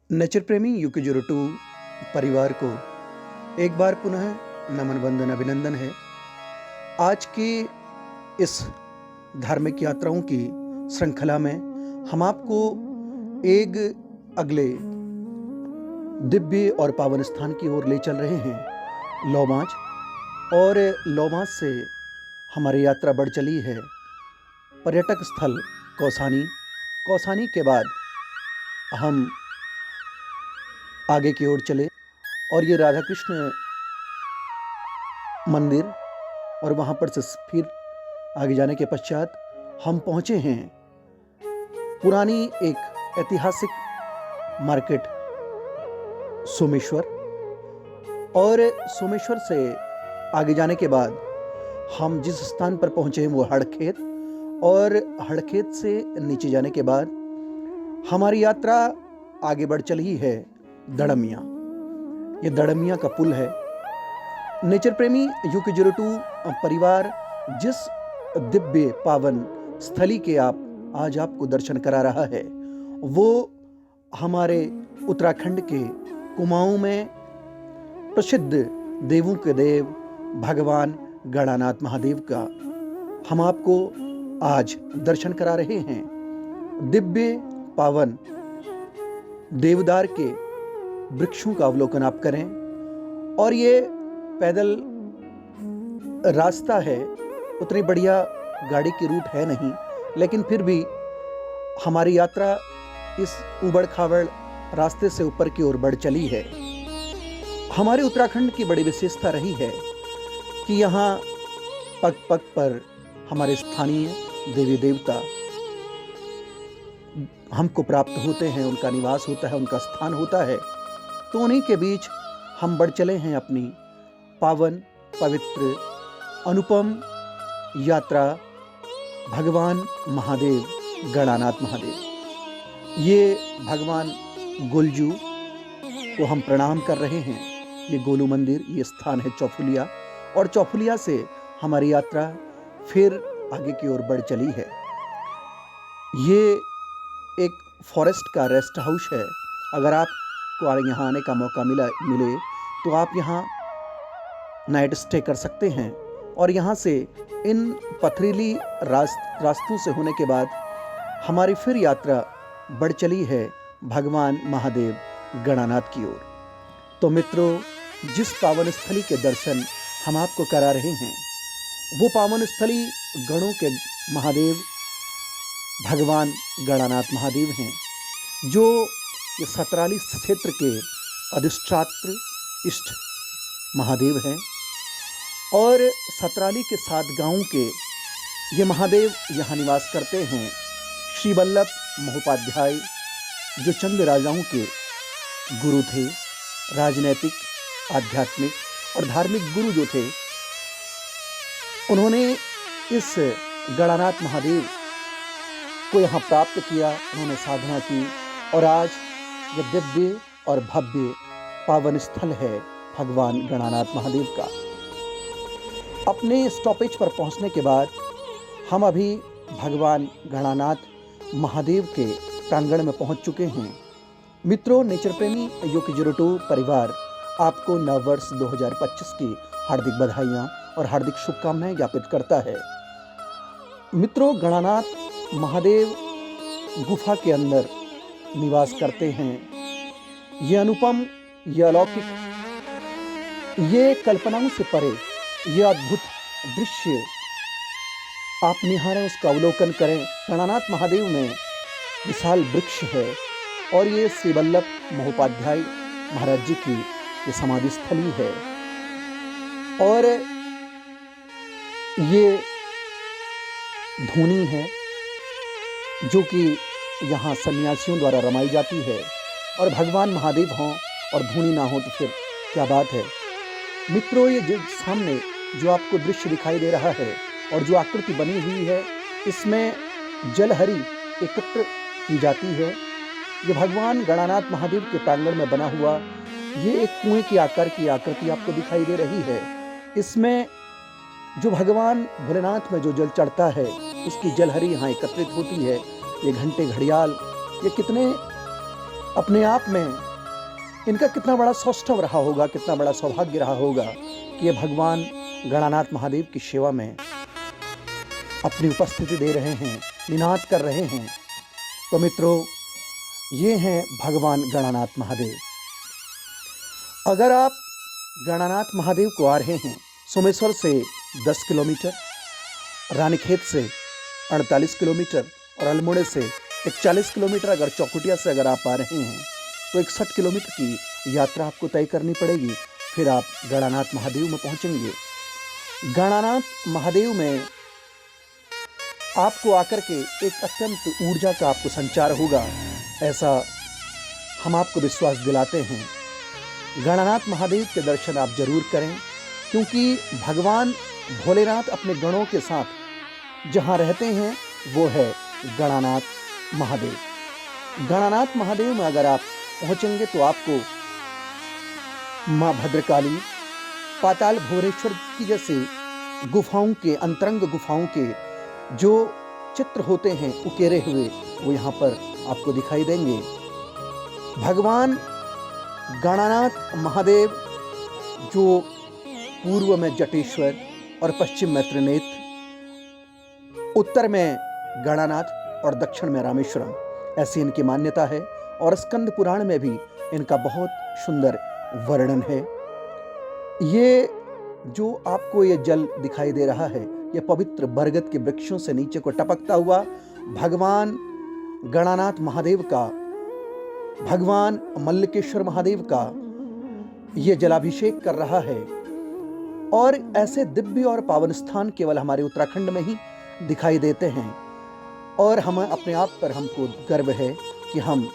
Nature प्रेमी यूके02 परिवार को एक बार पुनः नमन वंदन अभिनंदन है। आज की इस धार्मिक यात्राओं की श्रृंखला में हम आपको एक अगले दिव्य और पावन स्थान की ओर ले चल रहे हैं, लोमाज। और लोमाज से हमारी यात्रा बढ़ चली है पर्यटक स्थल कौसानी। कौसानी के बाद हम आगे की ओर चले और ये राधा कृष्ण मंदिर, और वहाँ पर से फिर आगे जाने के पश्चात हम पहुँचे हैं पुरानी एक ऐतिहासिक मार्केट सोमेश्वर। और सोमेश्वर से आगे जाने के बाद हम जिस स्थान पर पहुँचे हैं वो हड़खेत, और हड़खेत से नीचे जाने के बाद हमारी यात्रा आगे बढ़ चली है दड़मिया। ये दड़मिया का पुल है। नेचर प्रेमी यूके02 परिवार जिस दिव्य पावन स्थली के आज आपको दर्शन करा रहा है वो हमारे उत्तराखंड के कुमाऊं में प्रसिद्ध देवों के देव भगवान गणानाथ महादेव का हम आपको आज दर्शन करा रहे हैं। दिव्य पावन देवदार के वृक्षों का अवलोकन आप करें। और ये पैदल रास्ता है, उतनी बढ़िया गाड़ी की रूट है नहीं, लेकिन फिर भी हमारी यात्रा इस उबड़ खाबड़ रास्ते से ऊपर की ओर बढ़ चली है। हमारे उत्तराखंड की बड़ी विशेषता रही है कि यहाँ पग पग पर हमारे स्थानीय देवी देवता हमको प्राप्त होते हैं, उनका निवास होता है, उनका स्थान होता है। तो उन्हीं के बीच हम बढ़ चले हैं अपनी पावन पवित्र अनुपम यात्रा भगवान महादेव गणानाथ महादेव। ये भगवान गोलजू को हम प्रणाम कर रहे हैं। ये गोलू मंदिर, ये स्थान है चौफुलिया, और चौफुलिया से हमारी यात्रा फिर आगे की ओर बढ़ चली है। ये एक फॉरेस्ट का रेस्ट हाउस है। अगर आपको यहाँ आने का मौका मिले तो आप यहाँ नाइट स्टे कर सकते हैं। और यहाँ से इन पथरीली रास्तों से होने के बाद हमारी फिर यात्रा बढ़ चली है भगवान महादेव गणानाथ की ओर। तो मित्रों, जिस पावन स्थली के दर्शन हम आपको करा रहे हैं वो पावन स्थली गणों के महादेव भगवान गणानाथ महादेव हैं, जो ये सतराली क्षेत्र के अधिष्ठात्र इष्ट महादेव हैं। और सतराली के 7 गांवों के ये महादेव यहाँ निवास करते हैं। श्री वल्लभ महोपाध्याय जो चंद राजाओं के गुरु थे, राजनैतिक, आध्यात्मिक और धार्मिक गुरु जो थे, उन्होंने इस गणानाथ महादेव को यहाँ प्राप्त किया, उन्होंने साधना की, और आज यह दिव्य और भव्य पावन स्थल है भगवान गणानाथ महादेव का। अपने स्टॉपेज पर पहुँचने के बाद हम अभी भगवान गणानाथ महादेव के प्रांगण में पहुँच चुके हैं। मित्रों, नेचर प्रेमी यूके02 परिवार आपको नव वर्ष 2025 की हार्दिक बधाइयाँ और हार्दिक शुभकामनाएं ज्ञापित करता है। मित्रों, गणानाथ महादेव गुफा के अंदर निवास करते हैं। ये अनुपम, ये अलौकिक, ये कल्पनाओं से परे, ये अद्भुत दृश्य आप निहारें, उसका अवलोकन करें। गणानाथ महादेव में विशाल वृक्ष है, और ये श्री वल्लभ महोपाध्याय महाराज जी की ये समाधि स्थली है। और ये धूनी है जो कि यहाँ सन्यासियों द्वारा रमाई जाती है। और भगवान महादेव हों और धूनी ना हो तो फिर क्या बात है। मित्रों, ये जो सामने जो आपको दृश्य दिखाई दे रहा है और जो आकृति बनी हुई है, इसमें जलहरी एकत्र की जाती है। ये भगवान गणानाथ महादेव के प्रांगण में बना हुआ ये एक कुएं के आकार की आकृति आपको दिखाई दे रही है। इसमें जो भगवान भोलेनाथ में जो जल चढ़ता है उसकी जलहरी यहाँ एकत्रित होती है। ये घंटे घड़ियाल, ये कितने अपने आप में इनका कितना बड़ा सौष्ठव रहा होगा, कितना बड़ा सौभाग्य रहा होगा कि ये भगवान गणानाथ महादेव की सेवा में अपनी उपस्थिति दे रहे हैं, निनाद कर रहे हैं। तो मित्रों, ये हैं भगवान गणानाथ महादेव। अगर आप गणानाथ महादेव को आ रहे हैं सोमेश्वर से 10 किलोमीटर, रानीखेत से 48 किलोमीटर और अल्मोड़े से 41 किलोमीटर, अगर चौकुटिया से अगर आप आ रहे हैं तो 61 किलोमीटर की यात्रा आपको तय करनी पड़ेगी। फिर आप गणानाथ महादेव में पहुंचेंगे। गणानाथ महादेव में आपको आकर के एक अत्यंत ऊर्जा का आपको संचार होगा, ऐसा हम आपको विश्वास दिलाते हैं। गणानाथ महादेव के दर्शन आप जरूर करें, क्योंकि भगवान भोलेनाथ अपने गणों के साथ जहाँ रहते हैं वो है गणानाथ महादेव। गणानाथ महादेव में अगर आप पहुँचेंगे तो आपको माँ भद्रकाली, पाताल भुवनेश्वर की जैसे गुफाओं के, अंतरंग गुफाओं के जो चित्र होते हैं उकेरे हुए, वो यहाँ पर आपको दिखाई देंगे। भगवान गणानाथ महादेव जो पूर्व में जटेश्वर और पश्चिम में त्रिनेत्र, उत्तर में गणानाथ और दक्षिण में रामेश्वरम, ऐसी इनकी मान्यता है। और स्कंद पुराण में भी इनका बहुत सुंदर वर्णन है। ये जो आपको ये जल दिखाई दे रहा है, ये पवित्र बरगद के वृक्षों से नीचे को टपकता हुआ भगवान गणानाथ महादेव का, भगवान मल्लिकेश्वर महादेव का ये जलाभिषेक कर रहा है। और ऐसे दिव्य और पावन स्थान केवल हमारे उत्तराखंड में ही दिखाई देते हैं। और हम अपने आप पर हमको गर्व है कि हम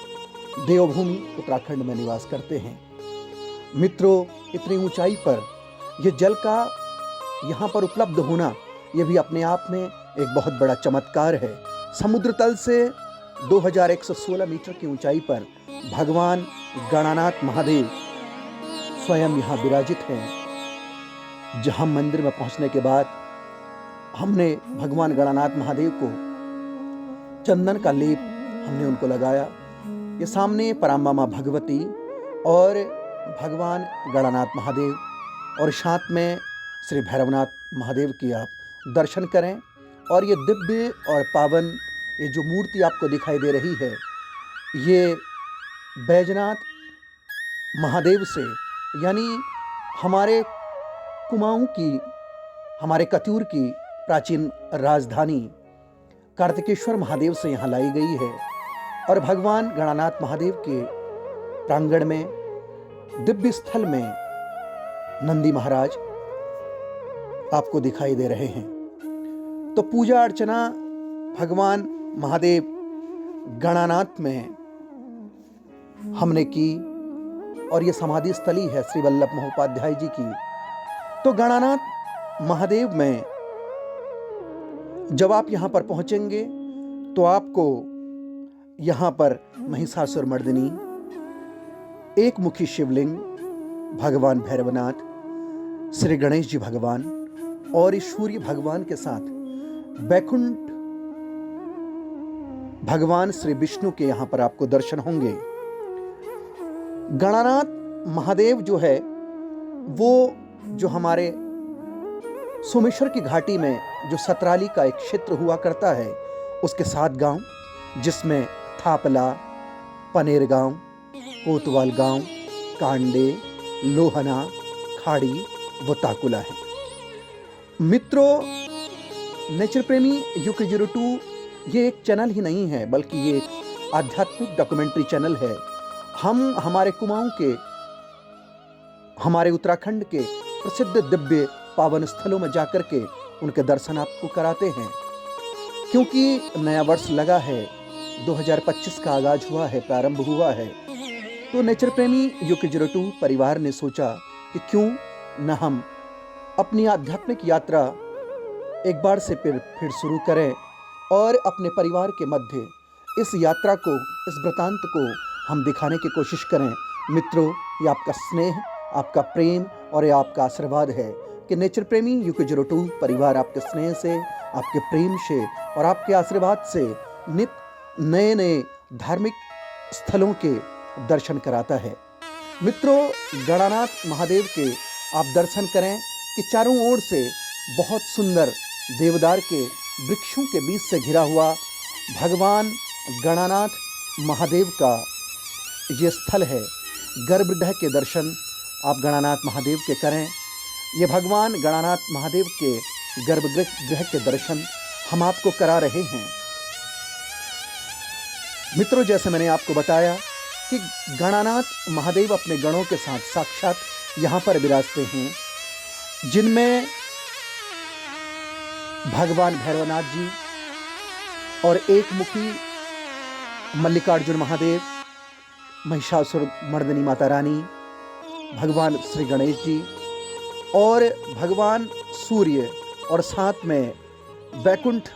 देवभूमि उत्तराखंड में निवास करते हैं। मित्रों, इतनी ऊंचाई पर यह जल का यहाँ पर उपलब्ध होना, यह भी अपने आप में एक बहुत बड़ा चमत्कार है। समुद्र तल से 2116 मीटर की ऊंचाई पर भगवान गणानाथ महादेव स्वयं यहाँ विराजित हैं। जहाँ मंदिर में पहुँचने के बाद हमने भगवान गणानाथ महादेव को चंदन का लेप हमने उनको लगाया। ये सामने पराम्बा माँ भगवती और भगवान गणानाथ महादेव और साथ में श्री भैरवनाथ महादेव की आप दर्शन करें। और ये दिव्य और पावन ये जो मूर्ति आपको दिखाई दे रही है, ये बैजनाथ महादेव से, यानी हमारे कुमाऊं की, हमारे कत्यूर की प्राचीन राजधानी कार्तिकेश्वर महादेव से यहाँ लाई गई है। और भगवान गणानाथ महादेव के प्रांगण में, दिव्य स्थल में नंदी महाराज आपको दिखाई दे रहे हैं। तो पूजा अर्चना भगवान महादेव गणानाथ में हमने की। और ये समाधि स्थली है श्री वल्लभ महोपाध्याय जी की। तो गणानाथ महादेव में जब आप यहाँ पर पहुँचेंगे तो आपको यहाँ पर महिषासुर मर्दिनी, एक मुखी शिवलिंग, भगवान भैरवनाथ, श्री गणेश जी भगवान और इस सूर्य भगवान के साथ बैकुंठ भगवान श्री विष्णु के यहाँ पर आपको दर्शन होंगे। गणानाथ महादेव जो है वो जो हमारे सोमेश्वर की घाटी में जो सतराली का एक क्षेत्र हुआ करता है, उसके 7 गांव, जिसमें थापला, पनेर गांव, कोतवाल गांव, कांडे, लोहना, खाड़ी व ताकुला है। मित्रों, नेचर प्रेमी UK02 ये एक चैनल ही नहीं है, बल्कि ये एक आध्यात्मिक डॉक्यूमेंट्री चैनल है। हम हमारे कुमाऊं के, हमारे उत्तराखंड के प्रसिद्ध दिव्य पावन स्थलों में जाकर के उनके दर्शन आपको कराते हैं। क्योंकि नया वर्ष लगा है, 2025 का आगाज हुआ है, प्रारंभ हुआ है। तो नेचर प्रेमी UK02 परिवार ने सोचा कि क्यों न हम अपनी आध्यात्मिक यात्रा एक बार से फिर शुरू करें और अपने परिवार के मध्य इस यात्रा को, इस वृतांत को हम दिखाने की कोशिश करें। मित्रों, ये आपका स्नेह, आपका प्रेम और ये आपका आशीर्वाद है कि नेचर प्रेमी UK02 परिवार आपके स्नेह से, आपके प्रेम से और आपके आशीर्वाद से नित नए नए धार्मिक स्थलों के दर्शन कराता है। मित्रों, गणानाथ महादेव के आप दर्शन करें कि चारों ओर से बहुत सुंदर देवदार के वृक्षों के बीच से घिरा हुआ भगवान गणानाथ महादेव का ये स्थल है। गर्भगृह के दर्शन आप गणानाथ महादेव के करें। ये भगवान गणानाथ महादेव के गर्भगृह के दर्शन हम आपको करा रहे हैं। मित्रों, जैसे मैंने आपको बताया कि गणानाथ महादेव अपने गणों के साथ साक्षात यहाँ पर विराजते हैं, जिनमें भगवान भैरवनाथ जी और एक मुखी मल्लिकार्जुन महादेव, महिषासुर मर्दिनी माता रानी, भगवान श्री गणेश जी और भगवान सूर्य और साथ में वैकुंठ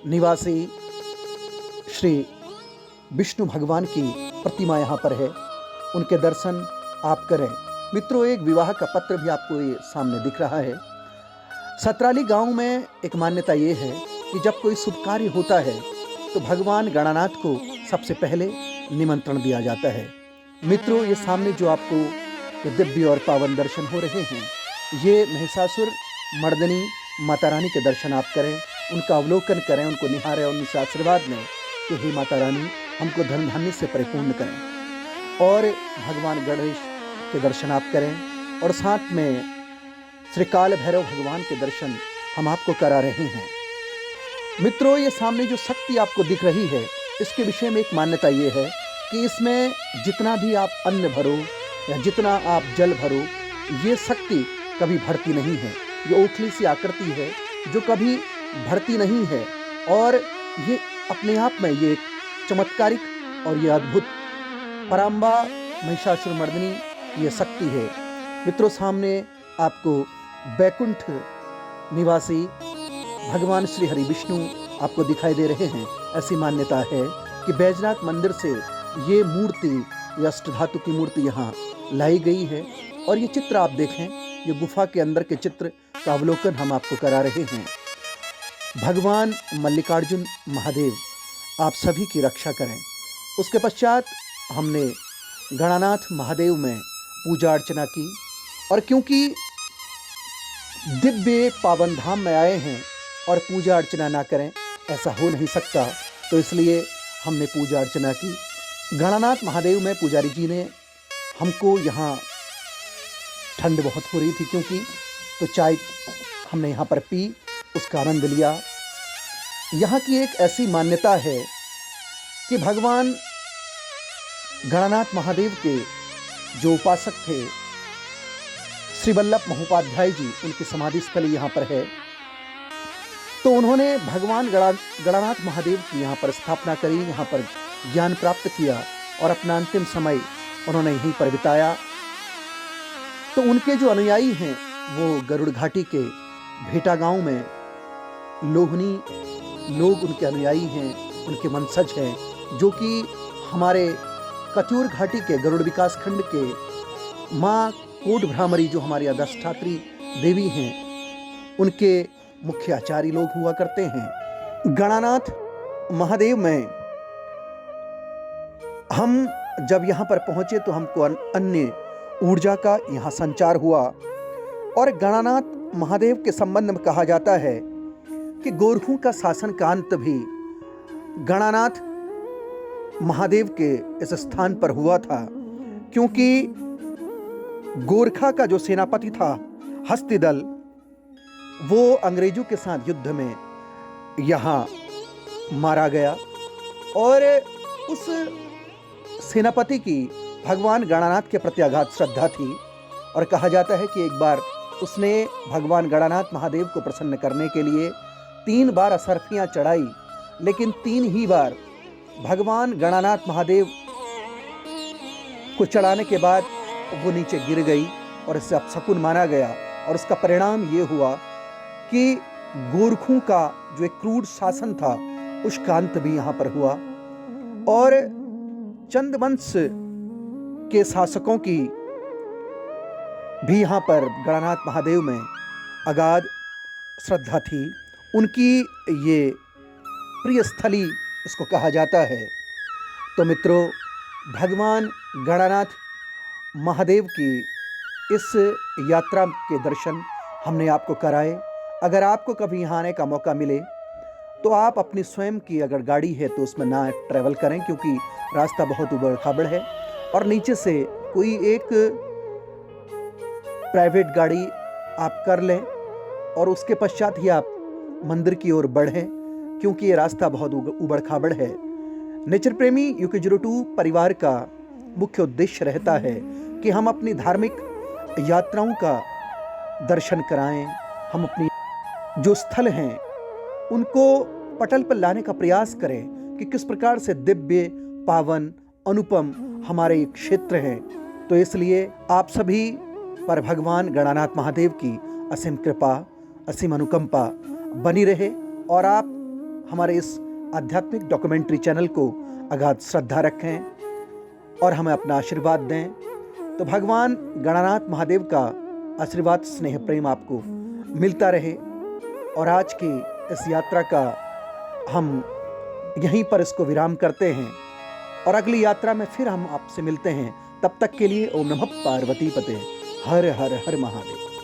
निवासी श्री विष्णु भगवान की प्रतिमा यहाँ पर है। उनके दर्शन आप करें। मित्रों, एक विवाह का पत्र भी आपको ये सामने दिख रहा है। सतराली गांव में एक मान्यता ये है कि जब कोई शुभ कार्य होता है तो भगवान गणानाथ को सबसे पहले निमंत्रण दिया जाता है। मित्रों, ये सामने जो आपको दिव्य और पावन दर्शन हो रहे हैं, ये महिषासुर मर्दिनी माता रानी के दर्शन आप करें, उनका अवलोकन करें, उनको निहारें और उनसे आशीर्वाद लें कि हे माता रानी, हमको धन धान्य से परिपूर्ण करें। और भगवान गणेश के दर्शन आप करें और साथ में श्री काल भैरव भगवान के दर्शन हम आपको करा रहे हैं। मित्रों, ये सामने जो शक्ति आपको दिख रही है, इसके विषय में एक मान्यता ये है कि इसमें जितना भी आप अन्न भरो या जितना आप जल भरो, ये शक्ति कभी भरती नहीं है। ये ओखली सी आकृति है जो कभी भरती नहीं है और ये अपने आप में ये एक चमत्कारिक और ये अद्भुत पराम्बा महिषासुर मर्दिनी ये शक्ति है। मित्रों, सामने आपको वैकुंठ निवासी भगवान श्री हरि विष्णु आपको दिखाई दे रहे हैं। ऐसी मान्यता है कि बैजनाथ मंदिर से ये मूर्ति, ये अष्टधातु की मूर्ति यहाँ लाई गई है। और ये चित्र आप देखें, ये गुफा के अंदर के चित्र का अवलोकन हम आपको करा रहे हैं। भगवान मल्लिकार्जुन महादेव आप सभी की रक्षा करें। उसके पश्चात हमने गणानाथ महादेव में पूजा अर्चना की और क्योंकि दिव्य पावन धाम में आए हैं और पूजा अर्चना ना करें ऐसा हो नहीं सकता, तो इसलिए हमने पूजा अर्चना की। गणानाथ महादेव में पुजारी जी ने हमको यहाँ, ठंड बहुत हो रही थी क्योंकि, तो चाय हमने यहाँ पर पी, उसका आनंद लिया। यहाँ की एक ऐसी मान्यता है कि भगवान गणानाथ महादेव के जो उपासक थे श्री वल्लभ महोपाध्याय जी, उनकी समाधि स्थली यहाँ पर है। तो उन्होंने भगवान गणानाथ महादेव की यहाँ पर स्थापना करी, यहाँ पर ज्ञान प्राप्त किया और अपना अंतिम समय उन्होंने यहीं पर बिताया। तो उनके जो अनुयायी हैं वो गरुड़ घाटी के भेटा गांव में लोहनी लोग उनके अनुयायी हैं, उनके वंशज हैं, जो कि हमारे कत्यूर घाटी के गरुड़ विकास खंड के माँ कोट भ्रामरी, जो हमारी अधिष्ठात्री देवी हैं, उनके मुख्य आचार्य लोग हुआ करते हैं। गणानाथ महादेव में हम जब यहाँ पर पहुँचे तो हमको अन्य ऊर्जा का यहाँ संचार हुआ। और गणानाथ महादेव के संबंध में कहा जाता है कि गोरखों का शासन का अंत भी गणानाथ महादेव के इस स्थान पर हुआ था, क्योंकि गोरखा का जो सेनापति था हस्तिदल, वो अंग्रेजों के साथ युद्ध में यहाँ मारा गया और उस सेनापति की भगवान गणानाथ के प्रति अगाध श्रद्धा थी। और कहा जाता है कि एक बार उसने भगवान गणानाथ महादेव को प्रसन्न करने के लिए 3 बार असरफियाँ चढ़ाई, लेकिन 3 ही बार भगवान गणानाथ महादेव को चढ़ाने के बाद वो नीचे गिर गई और इससे अपशकुन माना गया। और उसका परिणाम ये हुआ कि गोरखों का जो एक क्रूर शासन था उसका अंत भी यहाँ पर हुआ और चंदवंश के शासकों की भी यहाँ पर गणानाथ महादेव में अगाध श्रद्धा थी। उनकी ये प्रिय स्थली इसको कहा जाता है। तो मित्रों, भगवान गणानाथ महादेव की इस यात्रा के दर्शन हमने आपको कराए। अगर आपको कभी यहाँ आने का मौका मिले तो आप अपनी स्वयं की अगर गाड़ी है तो उसमें ना ट्रैवल करें, क्योंकि रास्ता बहुत उबड़-खाबड़ है और नीचे से कोई एक प्राइवेट गाड़ी आप कर लें और उसके पश्चात ही आप मंदिर की ओर बढ़ें, क्योंकि ये रास्ता बहुत उबड़-खाबड़ है। नेचर प्रेमी UK02 परिवार का मुख्य उद्देश्य रहता है कि हम अपनी धार्मिक यात्राओं का दर्शन कराएं, हम अपनी जो स्थल हैं उनको पटल पर लाने का प्रयास करें कि किस प्रकार से दिव्य, पावन, अनुपम हमारे क्षेत्र हैं। तो इसलिए आप सभी पर भगवान गणानाथ महादेव की असीम कृपा, असीम अनुकंपा बनी रहे और आप हमारे इस आध्यात्मिक डॉक्यूमेंट्री चैनल को अगाध श्रद्धा रखें और हमें अपना आशीर्वाद दें। तो भगवान गणानाथ महादेव का आशीर्वाद, स्नेह, प्रेम आपको मिलता रहे। और आज की इस यात्रा का हम यहीं पर इसको विराम करते हैं और अगली यात्रा में फिर हम आपसे मिलते हैं। तब तक के लिए ओम नमः पार्वती पते। हर हर हर महादेव।